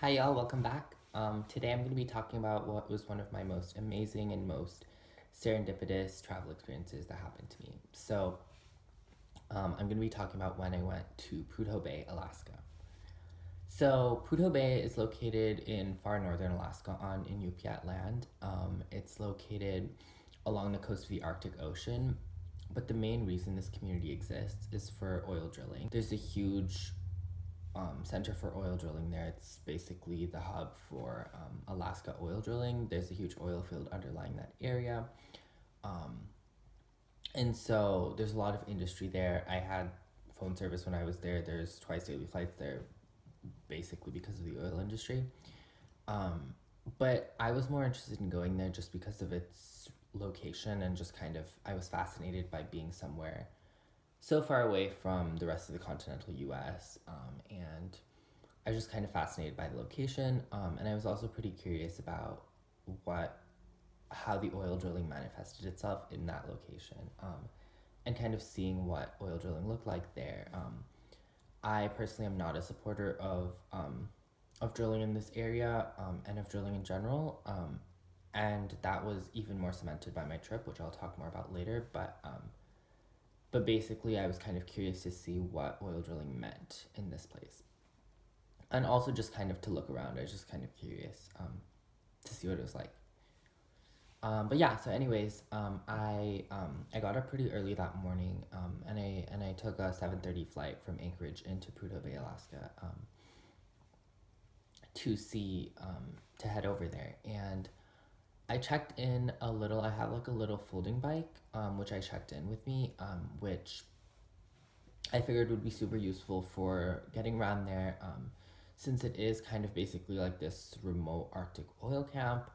Hi, y'all, welcome back. Today I'm going to be talking about what was one of my most amazing and most serendipitous travel experiences that happened to me. I'm going to be talking about when I went to Prudhoe Bay, Alaska. So, Prudhoe Bay is located in far northern Alaska on Inupiat land. It's located along the coast of the Arctic Ocean, but the main reason this community exists is for oil drilling. There's a huge center for oil drilling there. It's basically the hub for Alaska oil drilling. There's a huge oil field underlying that area. Um, and so there's a lot of industry there. I had phone service when I was there. There's twice daily flights there, basically because of the oil industry. But I was more interested in going there just because of its location and just kind of, I was fascinated by being somewhere so far away from the rest of the continental US. And I was just kind of fascinated by the location. And I was also pretty curious about how the oil drilling manifested itself in that location, and kind of seeing what oil drilling looked like there. I personally am not a supporter of drilling in this area, and of drilling in general. And that was even more cemented by my trip, which I'll talk more about later. But basically, I was kind of curious to see what oil drilling meant in this place. And also just kind of to look around. I was just kind of curious to see what it was like. But yeah, so anyways, I got up pretty early that morning, and I took a 7:30 flight from Anchorage into Prudhoe Bay, Alaska, to head over there. And I checked in a little. I have like a little folding bike, which I checked in with me, which I figured would be super useful for getting around there, since it is kind of basically like this remote Arctic oil camp.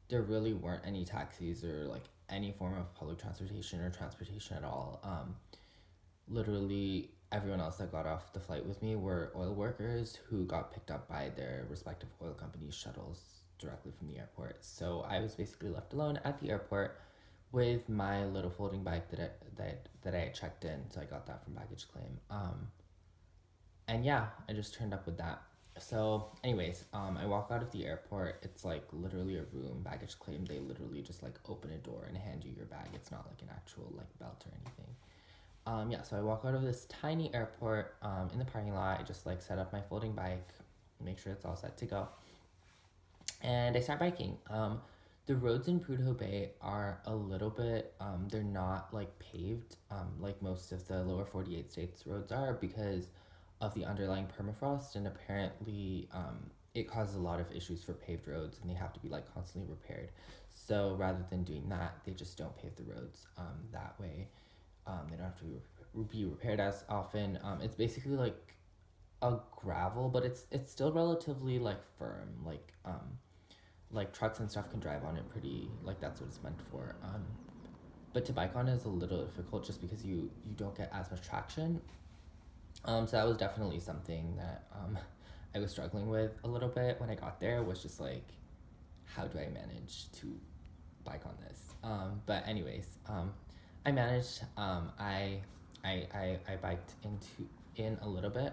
There really weren't any taxis or like any form of public transportation or transportation at all. Literally everyone else that got off the flight with me were oil workers who got picked up by their respective oil companies' shuttles directly from the airport. So I was basically left alone at the airport with my little folding bike that I had checked in. So I got that from baggage claim. And yeah, I just turned up with that. So, anyways, I walk out of the airport. It's like literally a room. Baggage claim. They literally just like open a door and hand you your bag. It's not like an actual like belt or anything. Yeah, so I walk out of this tiny airport, in the parking lot. I just like set up my folding bike, make sure it's all set to go, and I start biking. The roads in Prudhoe Bay are a little bit, they're not like paved, like most of the lower 48 states roads are, because of the underlying permafrost, and apparently it causes a lot of issues for paved roads, and they have to be like constantly repaired. So rather than doing that, they just don't pave the roads that way. They don't have to be repaired as often. It's basically like a gravel, but it's still relatively like firm. Like trucks and stuff can drive on it pretty. Like that's what it's meant for. But to bike on is a little difficult just because you don't get as much traction. So that was definitely something that I was struggling with a little bit when I got there. Was just like, how do I manage to bike on this? But anyways, I managed. I biked in a little bit.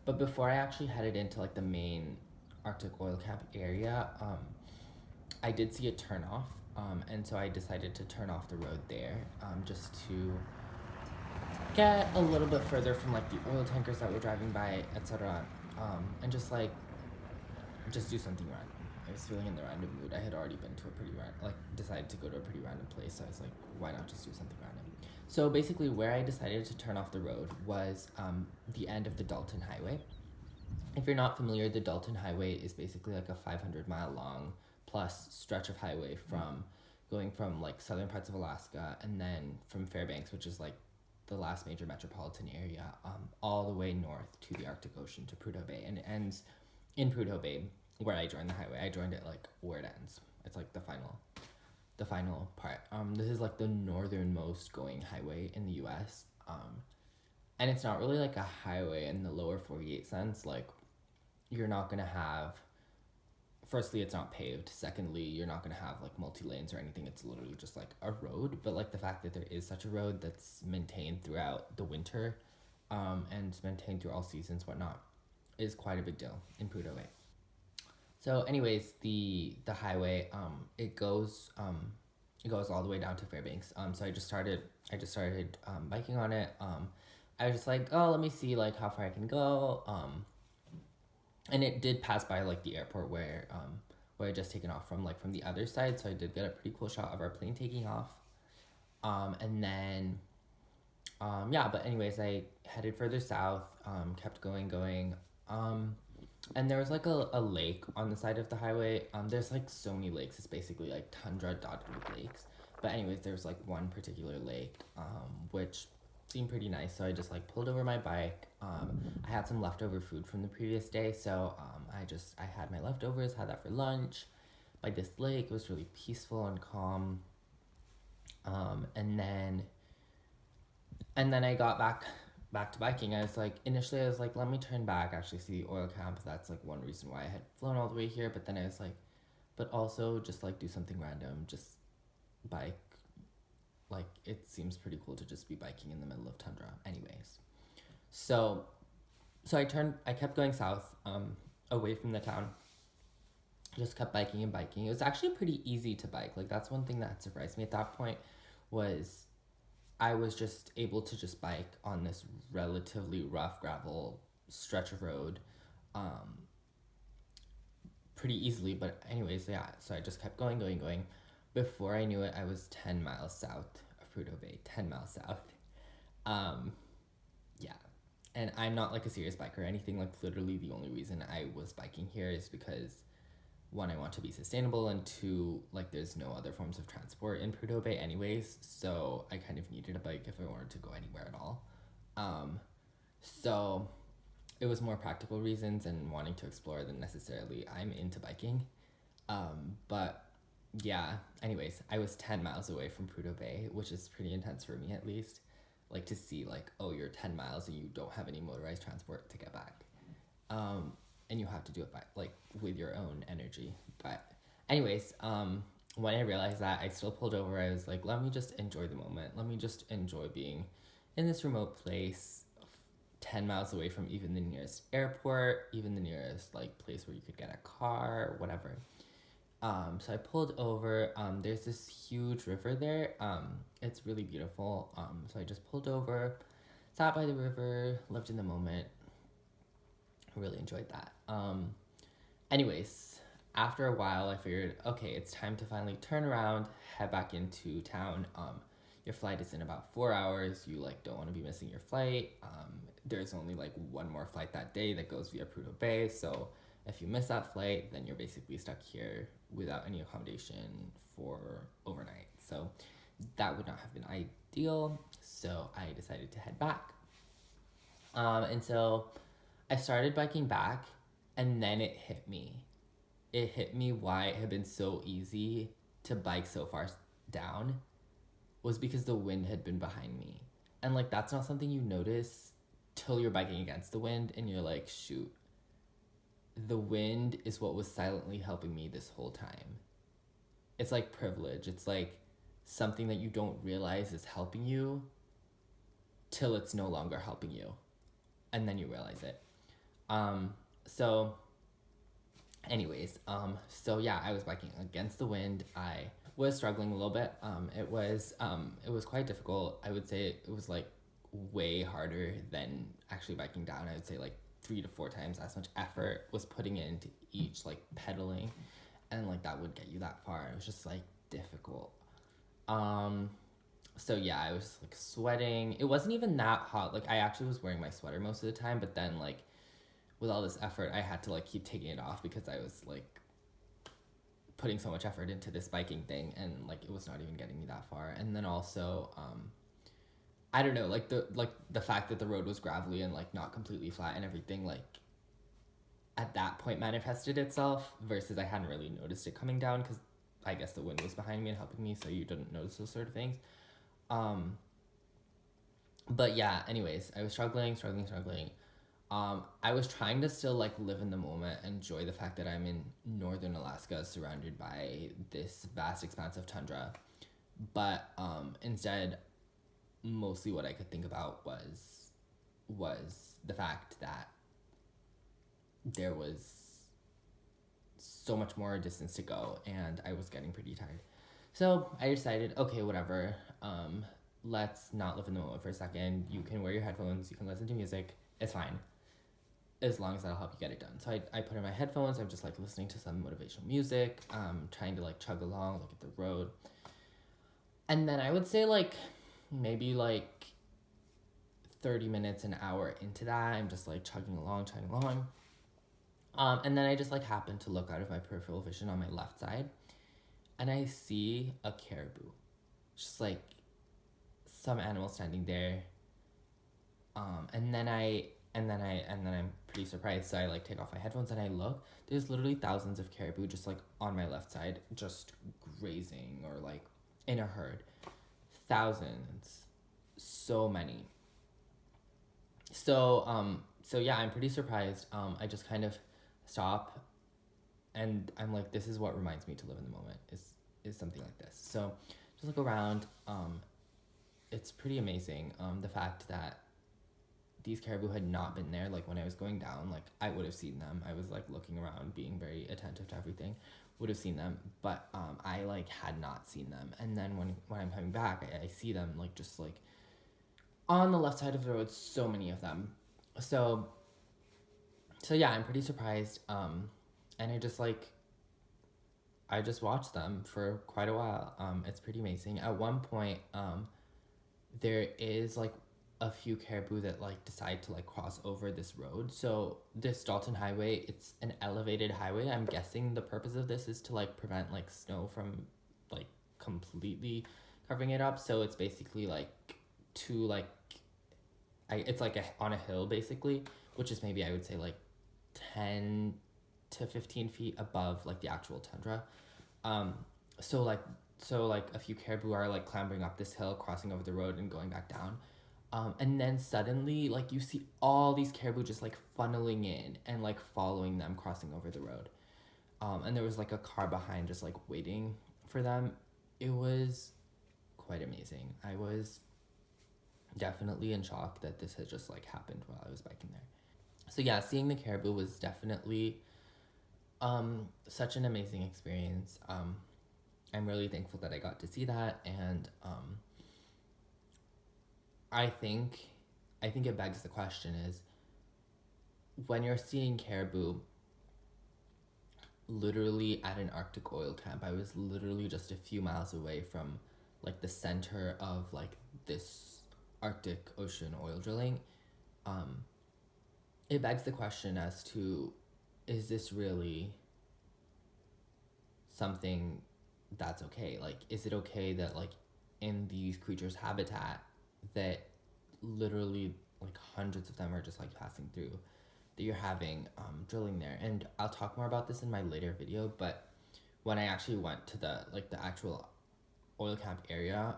But before I actually headed into like the main Arctic oil camp area, I did see a turnoff. And so I decided to turn off the road there, just to get a little bit further from like the oil tankers that were driving by, etc. And just do something random. I was feeling in the random mood. I had already been to a decided to go to a pretty random place. So I was like, why not just do something random? So basically, where I decided to turn off the road was the end of the Dalton Highway. If you're not familiar, the Dalton Highway is basically like a 500-mile long plus stretch of highway from going from like southern parts of Alaska, and then from Fairbanks, which is like the last major metropolitan area, all the way north to the Arctic Ocean to Prudhoe Bay, and it ends in Prudhoe Bay where I joined the highway. I joined it like where it ends. It's like the final part. This is like the northernmost going highway in the U.S. And it's not really like a highway in the lower 48 sense. Like, you're not gonna have. Firstly, it's not paved. Secondly, you're not gonna have like multi lanes or anything. It's literally just like a road. But like the fact that there is such a road that's maintained throughout the winter, and maintained through all seasons, whatnot, is quite a big deal in Prudhoe Bay. So, anyways, the highway it goes all the way down to Fairbanks. So I just started biking on it. I was just like, oh, let me see like how far I can go. And it did pass by like the airport where I just taken off from, like from the other side. So I did get a pretty cool shot of our plane taking off. And then yeah, but anyways, I headed further south. Kept going. And there was like a lake on the side of the highway. There's like so many lakes. It's basically like tundra dotted with lakes. But anyways, there was like one particular lake, which seemed pretty nice. So I just like pulled over my bike. I had some leftover food from the previous day, so I had my leftovers, had that for lunch. By this lake, it was really peaceful and calm. And then I got back to biking. Initially I was like, let me turn back, actually see the oil camp. That's like one reason why I had flown all the way here. But then I was like, but also just like do something random, just bike. Like it seems pretty cool to just be biking in the middle of tundra. Anyways, so I kept going south, away from the town. Just kept biking and biking. It was actually pretty easy to bike. Like that's one thing that surprised me at that point was I was just able to just bike on this relatively rough gravel stretch of road pretty easily. But anyways, yeah, so I just kept going. Before I knew it, I was 10 miles south of Prudhoe Bay, 10 miles south. Yeah. And I'm not like a serious biker or anything. Like literally the only reason I was biking here is because one, I want to be sustainable, and two, like there's no other forms of transport in Prudhoe Bay anyways, so I kind of needed a bike if I wanted to go anywhere at all. So it was more practical reasons and wanting to explore than necessarily I'm into biking. But yeah, anyways, I was 10 miles away from Prudhoe Bay, which is pretty intense for me at least. Like to see like, oh, you're 10 miles and you don't have any motorized transport to get back. And you have to do it by like with your own energy. But anyways, when I realized that, I still pulled over. I was like, let me just enjoy the moment. Let me just enjoy being in this remote place, 10 miles away from even the nearest airport, even the nearest like place where you could get a car or whatever. So I pulled over. There's this huge river there. It's really beautiful. So I just pulled over, sat by the river, lived in the moment. Really enjoyed that. Anyways, after a while, I figured, okay, it's time to finally turn around, head back into town. Your flight is in about 4 hours. You like don't want to be missing your flight. There's only like one more flight that day that goes via Prudhoe Bay. So if you miss that flight, then you're basically stuck here without any accommodation for overnight. So that would not have been ideal. So I decided to head back. And so I started biking back, and then it hit me. It hit me why it had been so easy to bike so far down was because the wind had been behind me. And like that's not something you notice till you're biking against the wind and you're like, shoot, the wind is what was silently helping me this whole time. It's like privilege. It's like something that you don't realize is helping you till it's no longer helping you. And then you realize it. So anyways, so yeah, I was biking against the wind. I was struggling a little bit. It was quite difficult. I would say it was like way harder than actually biking down. I would say like 3 to 4 times as much effort was putting into each like pedaling, and like that would get you that far. It was just like difficult. So yeah, I was like sweating. It wasn't even that hot. Like I actually was wearing my sweater most of the time, but then like with all this effort, I had to like keep taking it off because I was like putting so much effort into this biking thing, and like it was not even getting me that far. And then also, I don't know, like the fact that the road was gravelly and like not completely flat and everything, like at that point manifested itself, versus I hadn't really noticed it coming down because I guess the wind was behind me and helping me, so you didn't notice those sort of things. But yeah, anyways, I was struggling. I was trying to still like live in the moment, enjoy the fact that I'm in northern Alaska surrounded by this vast expanse of tundra. But instead, mostly what I could think about was the fact that there was so much more distance to go, and I was getting pretty tired. So I decided, okay, whatever. Let's not live in the moment for a second. You can wear your headphones, you can listen to music, it's fine, as long as that'll help you get it done. So I put in my headphones, I'm just like listening to some motivational music, trying to like chug along, look at the road. And then I would say like maybe like 30 minutes, an hour into that, I'm just like chugging along. And then I just like happen to look out of my peripheral vision on my left side, and I see a caribou, just like some animal standing there. And then I'm pretty surprised. So I like take off my headphones and I look. There's literally thousands of caribou just like on my left side, just grazing or like in a herd. Thousands, so many. So yeah, I'm pretty surprised. I just kind of stop, and I'm like, this is what reminds me to live in the moment. Is something like this. So just look around. It's pretty amazing. The fact that these caribou had not been there, like when I was going down, like I would have seen them. I was like looking around, being very attentive to everything, would have seen them, but I like had not seen them. And then when I'm coming back, I see them like just like on the left side of the road, so many of them. So yeah, I'm pretty surprised. And I just watched them for quite a while. It's pretty amazing. At one point, there is like a few caribou that like decide to like cross over this road. So this Dalton Highway, it's an elevated highway. I'm guessing the purpose of this is to like prevent like snow from like completely covering it up. So it's basically like to like it's like on a hill basically, which is maybe I would say like 10 to 15 feet above like the actual tundra. Um, so like a few caribou are like clambering up this hill, crossing over the road and going back down. And then suddenly like you see all these caribou just like funneling in and like following them crossing over the road. And there was like a car behind just like waiting for them. It was quite amazing. I was definitely in shock that this had just like happened while I was biking there. So yeah, seeing the caribou was definitely such an amazing experience. I'm really thankful that I got to see that, and I think it begs the question is, when you're seeing caribou literally at an Arctic oil camp, I was literally just a few miles away from like the center of like this Arctic Ocean oil drilling. It begs the question as to, is this really something that's okay? Like, is it okay that like in these creatures' habitat that literally like hundreds of them are just like passing through, that you're having drilling there? And I'll talk more about this in my later video, but when I actually went to the actual oil camp area,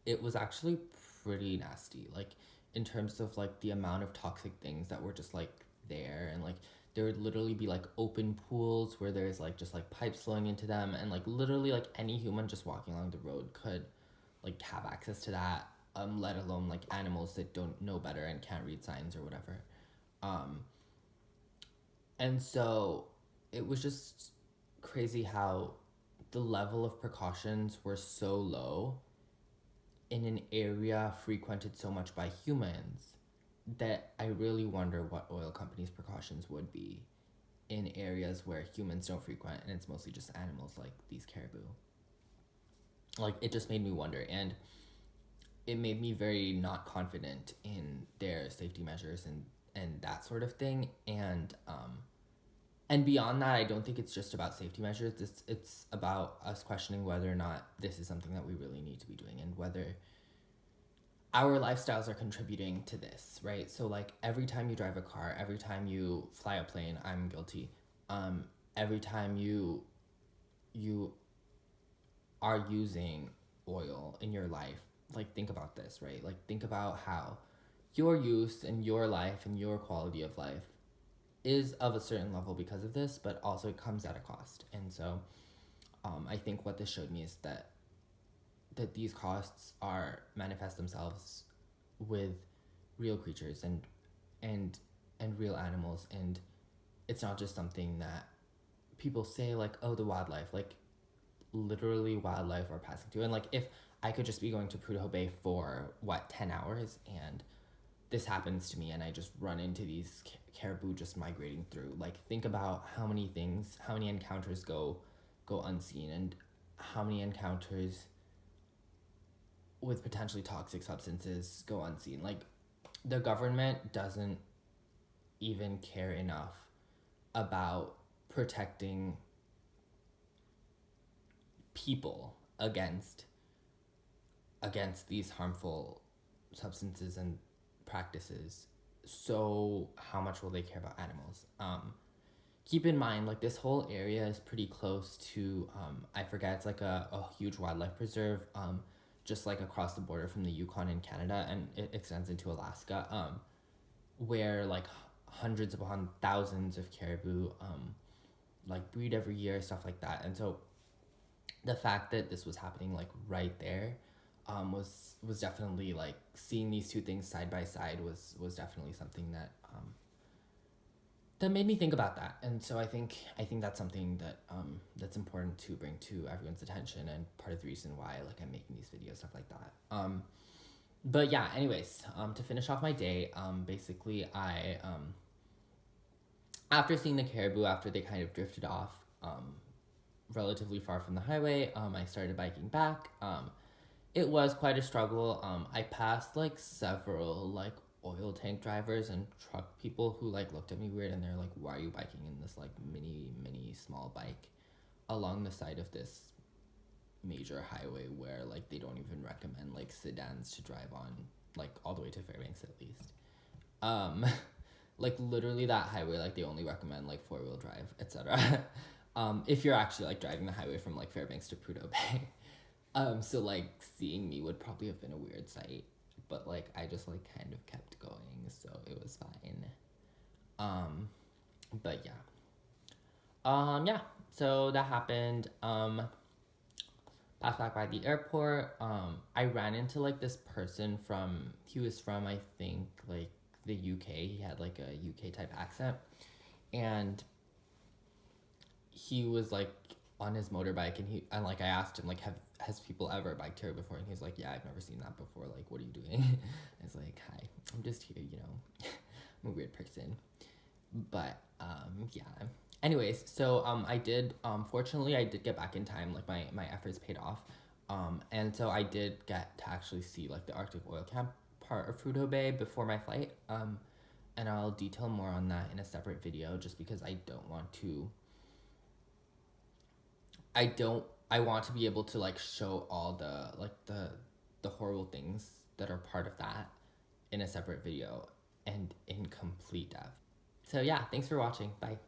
it was actually pretty nasty, like in terms of like the amount of toxic things that were just like there. And like there would literally be like open pools where there's like just like pipes flowing into them, and like literally like any human just walking along the road could like have access to that, let alone like animals that don't know better and can't read signs or whatever. um and so it was just crazy how the level of precautions were so low in an area frequented so much by humans, that I really wonder what oil companies' precautions would be in areas where humans don't frequent and it's mostly just animals like these caribou. Like, it just made me wonder, and it made me very not confident in their safety measures and that sort of thing. And beyond that, I don't think it's just about safety measures. It's about us questioning whether or not this is something that we really need to be doing, and whether our lifestyles are contributing to this, right? So like every time you drive a car, every time you fly a plane, I'm guilty. Every time you are using oil in your life, like think about this, right? Like think about how your use and your life and your quality of life is of a certain level because of this, but also it comes at a cost. And so I think what this showed me is that these costs are manifest themselves with real creatures, and and real animals, and it's not just something that people say like, oh, the wildlife, like literally wildlife are passing through. And like if I could just be going to Prudhoe Bay for 10 hours and this happens to me and I just run into these caribou just migrating through, like think about how many things, how many encounters go unseen, and how many encounters with potentially toxic substances go unseen. Like the government doesn't even care enough about protecting people against these harmful substances and practices. So how much will they care about animals? Keep in mind, like this whole area is pretty close to I forget, it's like a huge wildlife preserve, just like across the border from the Yukon in Canada, and it extends into Alaska, where like hundreds upon thousands of caribou like breed every year, stuff like that. And so the fact that this was happening like right there was definitely, like, seeing these two things side by side was definitely something that that made me think about that. And so I think that's something that that's important to bring to everyone's attention, and part of the reason why like I'm making these videos, stuff like that. But yeah, anyways, to finish off my day, basically I after seeing the caribou, after they kind of drifted off relatively far from the highway, I started biking back. It was quite a struggle. I passed like several like oil tank drivers and truck people who like looked at me weird, and they're like, why are you biking in this like mini small bike along the side of this major highway where like they don't even recommend like sedans to drive on, like all the way to Fairbanks at least. Like literally that highway, like they only recommend like 4-wheel drive, etc. If you're actually like driving the highway from like Fairbanks to Prudhoe Bay. So like seeing me would probably have been a weird sight, but like I just like kind of kept going, so it was fine. But yeah. Yeah. So that happened. Passed back by the airport. I ran into like this person he was from, I think, like the UK. He had like a UK type accent, and he was like on his motorbike, and like I asked him like, has people ever biked here before? And he's like, yeah, I've never seen that before. Like, what are you doing? I was like, hi, I'm just here, you know. I'm a weird person. But yeah. Anyways, so I did fortunately I did get back in time. Like my efforts paid off. And so I did get to actually see like the Arctic oil camp part of Prudhoe Bay before my flight. And I'll detail more on that in a separate video, just because I want to be able to like show all the like the horrible things that are part of that in a separate video and in complete depth. So yeah, thanks for watching. Bye.